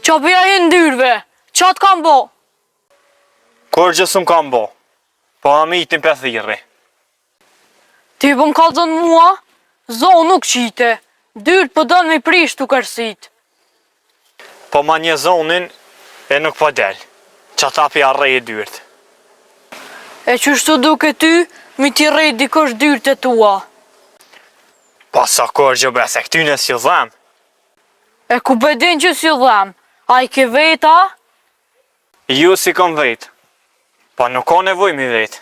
Qa përja e ndyrve? Qa të kam bo? Kur gjë s'm kam bo, po amitin për thirri. Ti pëm kalzon mua? Zonë nuk qite. Dyrt për dënë me prish të kërsit. Po ma një zonin e nuk po del. Qa ta pi arrej e dyrt. E qështu duke ty, mi ti rej dikosh dyrt e tua. Pa sa kur gjë bese, këty në si dhem. E ku bedin që si dhem? A i ke veta? Ju si kom vet. Pa nuk ka nevoj mi vet.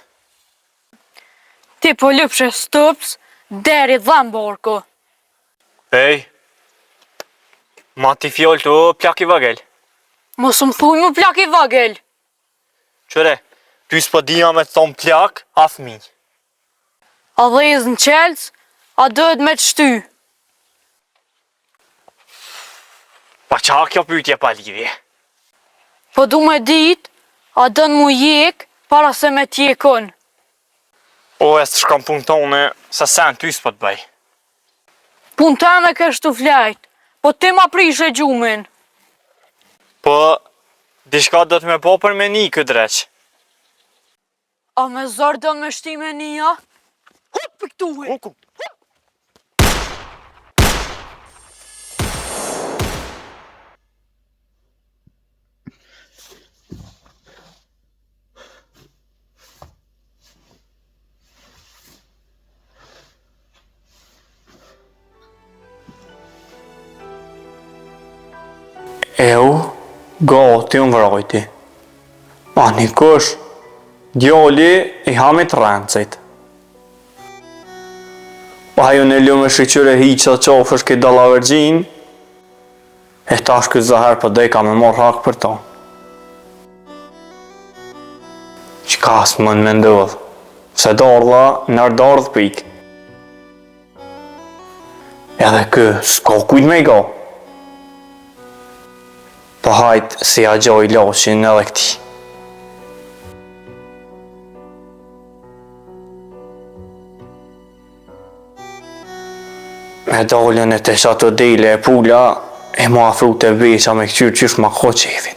Ti po lëpshe stëps, deri dhem borko. Ej, ma ti fjoll të plak i vagel. Mos më thuj më plak i vagel. Qëre, ty s'po dija me të thonë plak, a fmi. A dhez në qelës, a dëhet me të shty. Pa qa kjo pyetje pa lidhje. Po du me dit, a dën mu jek, para se me t'jekon. O, e së shkam pun tone, se sen ty s'po të bëj. Pun të me kështu flajt, po ti ma prish e gjumin. Po, dishka do të me po për me një këtë dreq. A me zor do me shtime nija? Hup për këtuhe! Uku. Gati unë vrajti. Ma një kush, djali i hamit rëncit. Pa ju në lume shqyqyre hiqa qofësh këtë dalavergjin, e tash këtë zahar për deka me mor hak për ta. Qka s'më në mendodh, se dardha nër dardh pik. Edhe kë, s'ka kujt me i ga. Po hajt si a gjoj lashin edhe këti. Me dalën e të shato dele e pula, e ma afru të veqa me këqyr qysh ma ko qefin.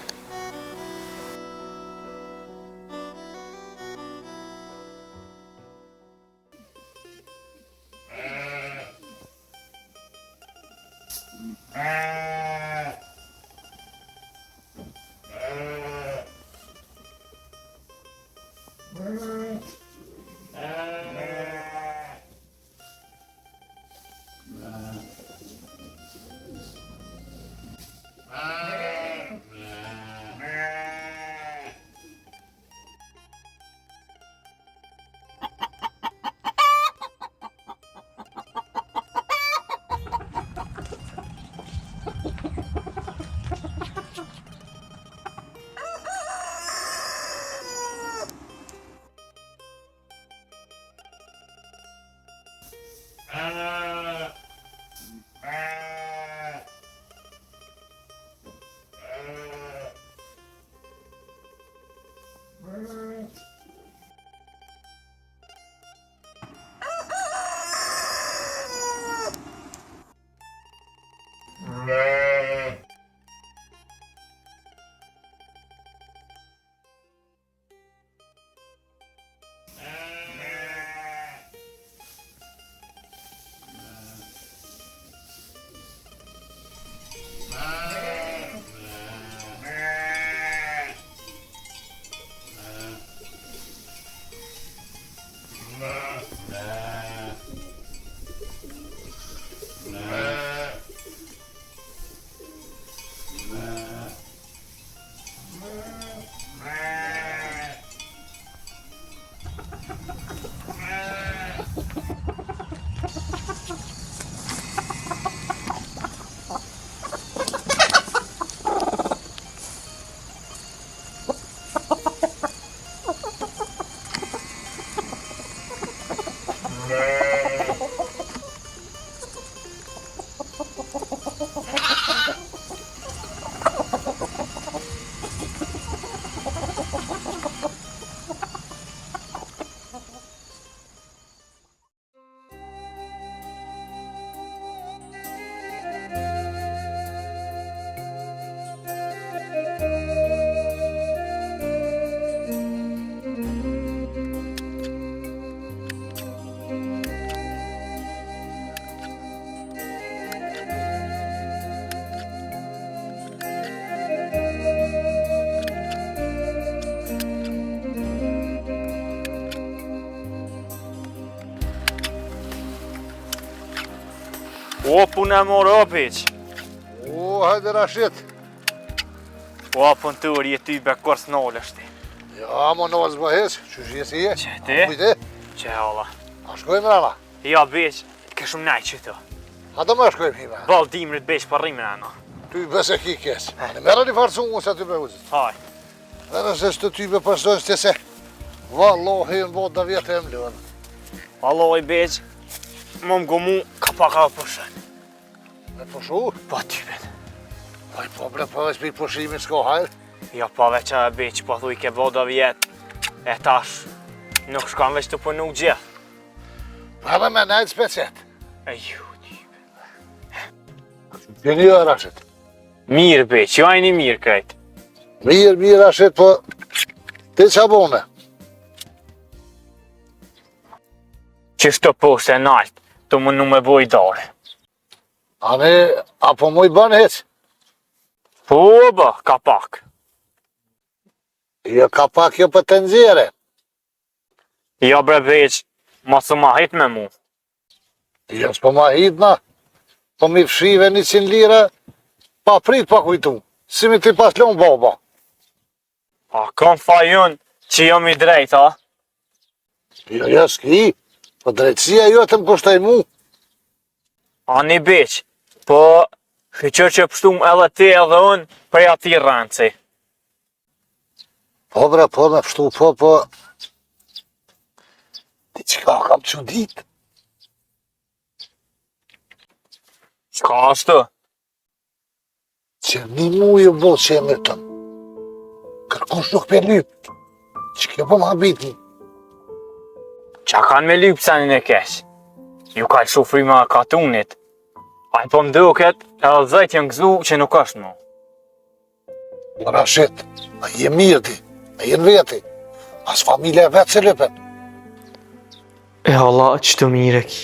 O, punë e morë, o, beq. O, hajde Rashid. O, punë të uri e ty be kërës nëllë është ti. Ja, mo nëllë zbë heq, që shjesi je? Që ti? Kujte? Që Allah. A shkojmë rana? Ja, beq, këshum nej që të. A do më shkojmë hime? Bal dimrit beq për rrimin e në. Ty bese ki kes. Në mera një farë cunë se ty me uzit. Haj. Dhe nëse që të ty me përstojnë që se vallohi në botë dhe vjetë e më lënë. Alloj, beq, më gomu ka paka përshën. Me përshu? Pa ty, bet. Pa i po bre përveç për i përshimin s'ko hajrë. Ja, pa veç e beq, pa thuj ke boda vjetë. E tash, nuk shkam veç të punu gjithë. Pa dhe me nejtë specet. E ju, ty. Gjeni jo, Rashid. Mirë, beq, jo ajni mirë krejt. Mirë, Rashid, po ti qa bone? Qështë të poshtë e naltë, të më në me boj dare. Ani, apo mu i banë heq? Po, bë, ka pak. Jo ka pak jo për të nëzire. Ja, bre, beq, ma së ma hit me mu. Jo s'po ma hitna, po mi fshive 100 lira, pa prit pa kujtu. Si mi ti pas lonë baba. A, kam fajun që jam i drejt, a? Jo s'ki, po drejtësia jo të më kushtaj mu. A, një beq, po, shqyqër që pështum edhe ti edhe unë prej ati rëndësi. Po bre, po me pështu, po. Ti qka kam që ditë? Qka ashtu? Që një mu ju bo që e mërëtën. Kërkush nuk për lypë. Që kjo po më habitni. Qa kanë me lypë senin e kesh? Ju ka lëshu frima katunit. A i po mduket edhe dhejt janë gëzu që nuk është mu. Po Rashid, a je mirë ti, a je në veti. As familja e vetë se lypen. E Allah, që të mire ki.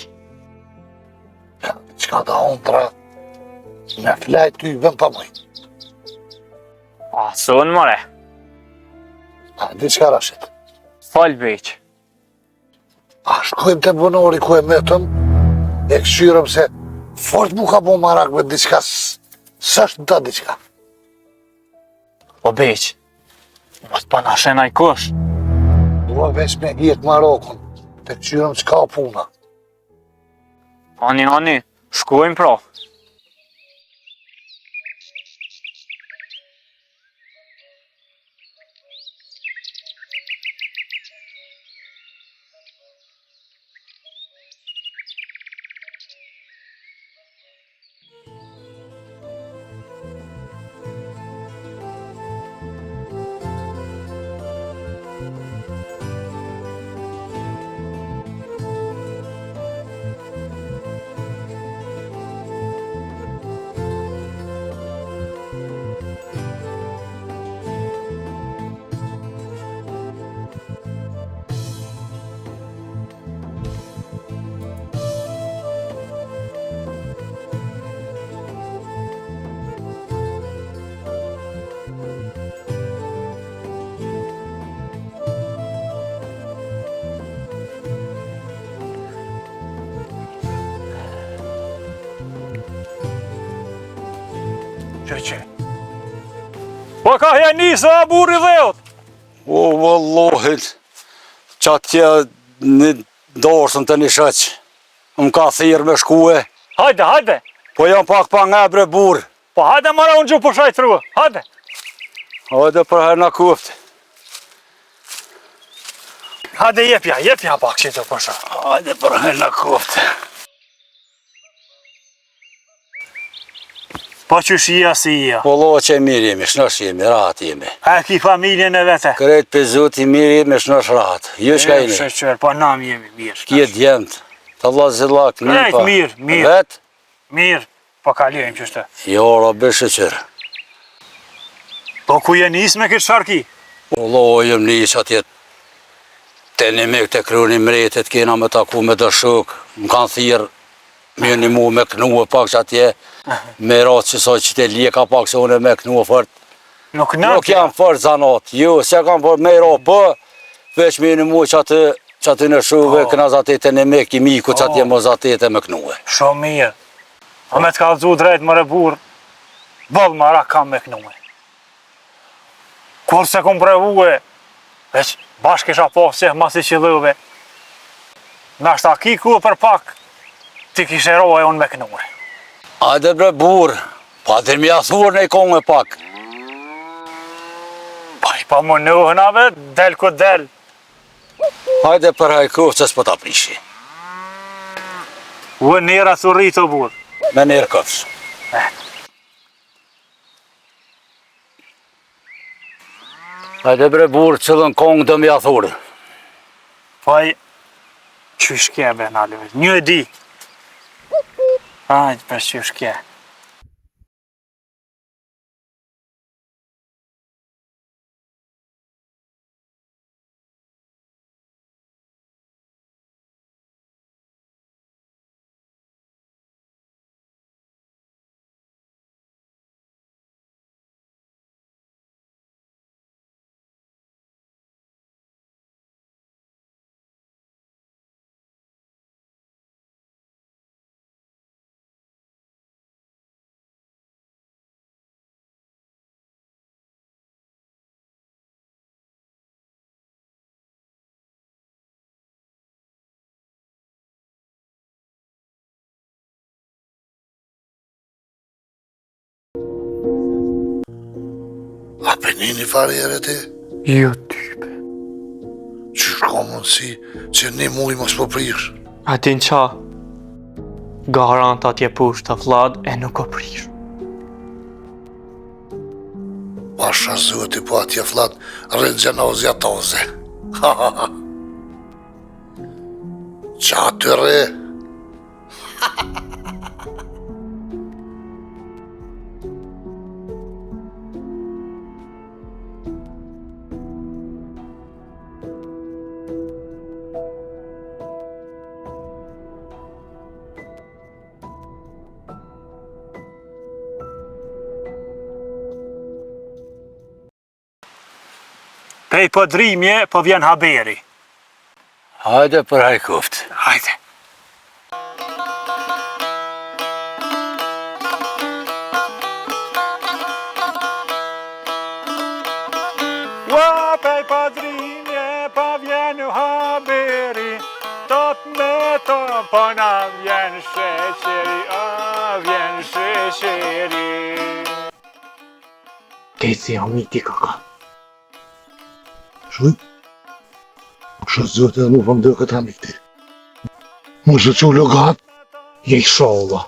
Qka da unë tra, me flajt ty i bëm pa mëj. A, sonë mëre, A, di qka Rashid? fal beq. A shkojmë të bunori ku e metëm, e këshyrëm se fort mu ka bo marak me diqka, s'është në ta diqka. Po beq, mos pa na shenaj kush. Dua veç me hjek Marokun, të këshyrëm qka o puna. Ani, shkojmë pra. Që? Po ka hja njësë a burri dheot. O, vëllohit, që atje një dorsën të një shëq, më ka thirë me shkue, Hajde. po jam pak pa nga bre burë, Po hajde mara unë gju për shajt rrua. Hajde. hajde për herë në kuft, Hajde jepja pak që të për shajt. hajde për herë në kuft. Po që shia si ia. Vëllohit që mirë jemi, shnosh jemi, rahat jemi. A ki familjen e vete. Krejt për zut i mirë jemi, shnosh rahat. Ju shka jeni, Shqyr, po nam jemi mirë. kje djemët, të Allah zillak, mirë Krejt pa. mirë. Vetë? Mirë, po kalojmë qështë. Jo, robe shëqër. Po ku je njës me këtë sharki? Vëllohit jem njës atje, të një me këtë kryuni mretit, kena me taku me dëshuk, më kanë thirë, më një mu me knuë pak që atje, me ratë që sa që të lije ka pak se unë me knuë fort. Nuk Nuk jam fort zanat, jo, se kam fort me ra po, veç me një mu që aty në shuve, këna zatet e një me kimi, ku që atje më zatet e me knuë. Shumë mirë. A me t'ka dzu drejt mëre burë, bëllë mara kam me knue. Kur se kom prevue, veç bashkë isha pasë që masi qëllëve, nashta ki ku për pak, ti kishe roje unë me knue. Hajde bre burë, pa të mi athur në i kongë pak. Pa më nuhënave, del ku del. Hajde për hajku që s'po t'a prishi. U njëra të rritë o burë. Me njerë këfsh. Hajde bre burë, qëllën kongë dë mi athur. Paj, qysh kje be nalëve, një di. Hajde për qysh kje. A penini fare ere ti? Jo type. Qysh ka mundësi që një muj mos po prish? A din qa? Garant atje push të vlad e nuk o prish. Pasha zëti po atje flat rëngjenozi atoze. Ha ha ha. Qa të re? Pej pëdrimje, po vjen haberi. Hajde për hajkuft. Hajde. Ua, pej pëdrimje, po vjen haberi, tot me to, po na vjen sheqeri, vjen sheqeri. Kejtë jam i ti kaka. Shuj? Shë zëti dhe mu vëm dhe këtë amikti. Mu shë që logat? Je i sholla.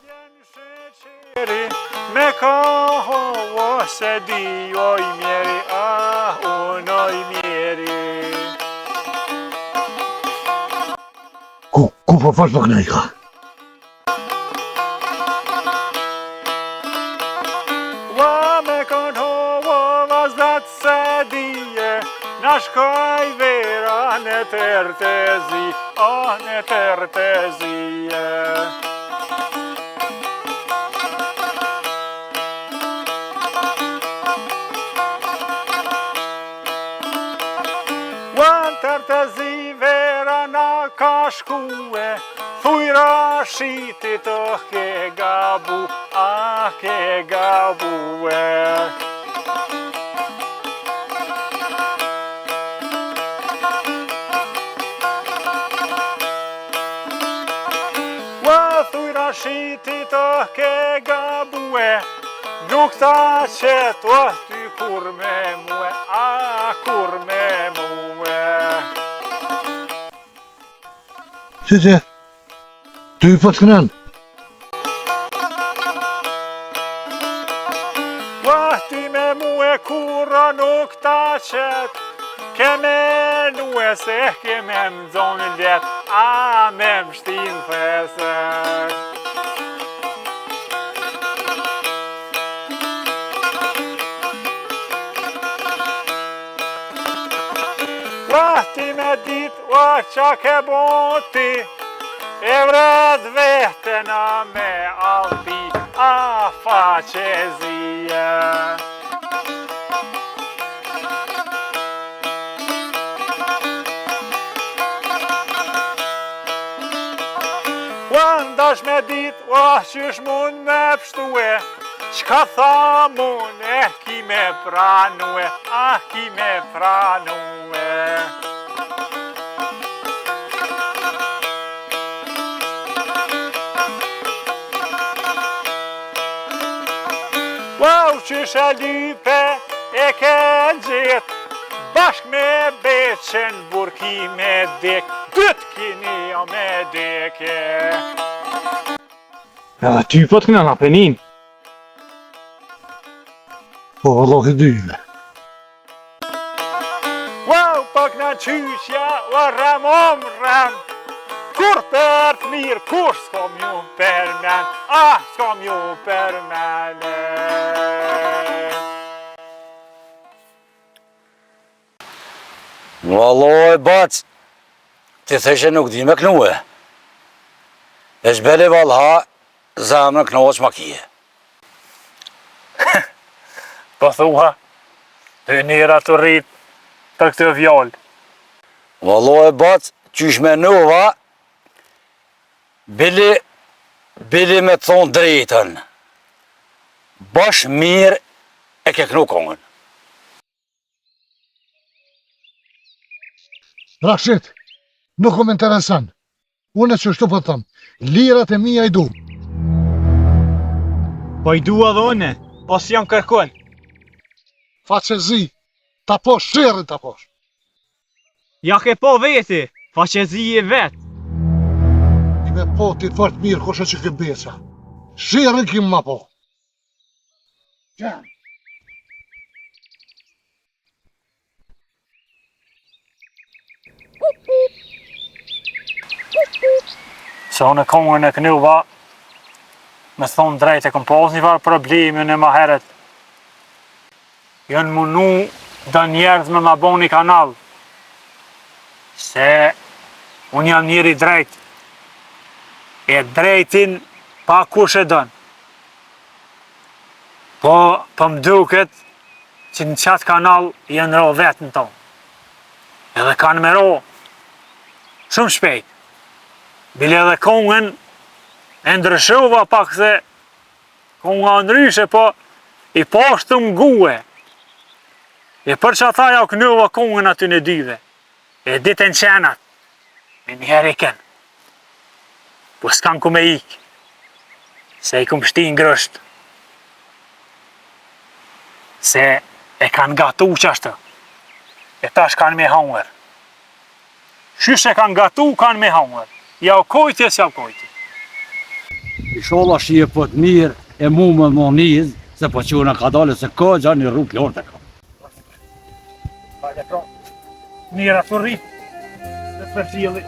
Me koho se di oj mjeri, unë oj mjeri. Ku po fash pak në i ka? Wa me koho vazdat se dije, na shkoj vera në tërtezi, në tërtezije. Wan tërtezi vera na ka shkue, thujra shiti të ke gabu, ke gabue. Thujra shiti të ke gabue, nuk ta qeto ty kur me mue, kur me mue. Që, ty i po të kënan? Ti me mue kura nuk ta qet, ke me nue se ke me mzonë let, me mshtin fesek. Ti me dit, qa ke boti, e vret vetena me alti, faqezije. Quando dash me dit, qysh mund me pshtue, qka tha mun ki me pranue, ki me pranue. Wow, qysh e lype e ke gjet, bashk me beqen burki me dek, dyt kini jo me deke. Edhe ty po t'kina në Apenin. Po vëllohi dyve. Wow, pak në qyshja, o ram, kur për të mirë, kur s'kom ju përmen, s'kom ju përmen. Valloj bac, ti theshe nuk di me knue. E shbeli valha, zemrën knoq ma kije. Po thua, të njëra të rrit për këtë vjallë. Valloj bac, qysh me nuva, bili me thonë drejtën. Bash mirë e ke knu kongën. Rashid, nuk më interesan. Unë që shtu po thëmë, lirat e mija i du. Po i dua dhe une, pas jam kërkon. Faqezi, ta posh, shirën ta posh. Ja ke po veti, faqezi e vet. I me po ti fort mirë koshe që ke beqa. Shirën kim ma po. Qenë. Se unë e kongën e knuva, me thonë drejt e kom pas një farë problemin e ma heret. Jënë munu do njerëz me ma bo një kanal. Se unë jam njeri drejt. E drejtin pa kush e dënë. Po më duket që në qatë kanal jenë ro vetën tonë. Edhe kanë me ro shumë shpejt. Bile edhe kongën e ndryshuva pak se konga ndryshe, po i pashtu mgue. E për që ata ja kënuva kongën aty në dyve. E ditën qenat, me njëherë i kenë. Po s'kan ku me ikë, se i kum shti në grësht. Se e kanë gatu qashtë, e tash kanë me hangër. Shysh e kanë gatu, kanë me hangër. Ja u kojtje, s'ja u kojtje. Inshallah shije po të mirë e mu me më nizë, se po që unë ka dalë se ka gjanë një rrugë lorë të ka. Mira të rritë, dhe për fjeli.